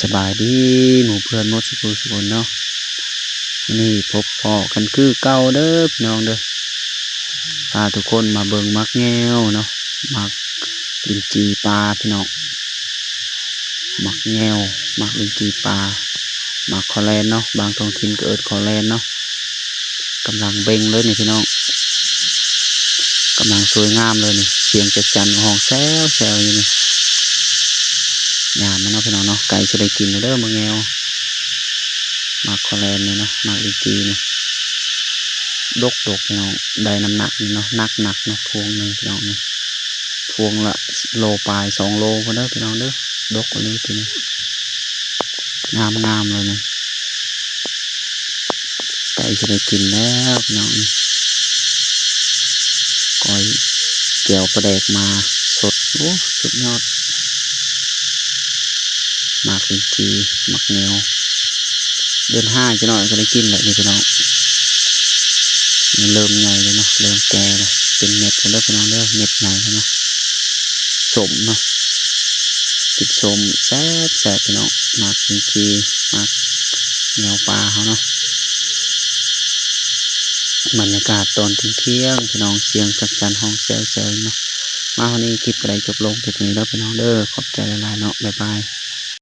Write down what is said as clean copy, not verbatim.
สบายดีหมู่เพื่อนหมดสุขสุขเนาะนี่พบพ่อกันคือเก่าเด้อพี่น้องเด้อพาทุกคนมาเบิ่งมักแง้วเนาะมักลินจีปลาพี่น้องมักแง้วมักลินจีปลามักคอแลนเนาะบางท้องถิ่นก็เอิ้นคอแลนเนาะกำลังเบ่งเลยนี่พี่น้องกำลังสวยงามเลยนี่เสียงจัดจันห้องแซวแซวอยู่นี่งามมันเนาะพี่น้องเนาะไก่จะได้กินเด้อมักแง้วมักคอแลนนี่เนาะมักลินจีนี่ดกพี่น้องได้น้ำหนักนี่เนาะหนักเนาะพวงหนึ่งพี่น้องนี่พวงละโลปลาย2 โลพอเด้อพี่น้องเด้อดกอันนี้ทีนี้งามเลยนี่ไก่จะได้กินแล้วพี่น้องก้อยแก้วปลาแดกมาสดโอ้สุดยอดหมากลินจีหมักแนวเดือน5จะหน่อยก็ได้กินแหละนี่พี่น้องมันเริ่มใหญ่เลยเนาะเริ่มแก่แล้วเป็นเม็ดกันแล้วพี่น้องเด้อเม็ดใหญ่แล้วเนาะสมเนาะติดสมแซ่บพี่น้องหมากลินจีหมากแนวปลาเขาเนาะบรรยากาศตอนเที่ยงพี่น้องเสียงจักจันห้องแซวเนาะมาวันนี้คลิปกระไรจบลงเพียงนี้แล้วพี่น้องเด้อขอบใจหลายๆเนาะบ๊ายบาย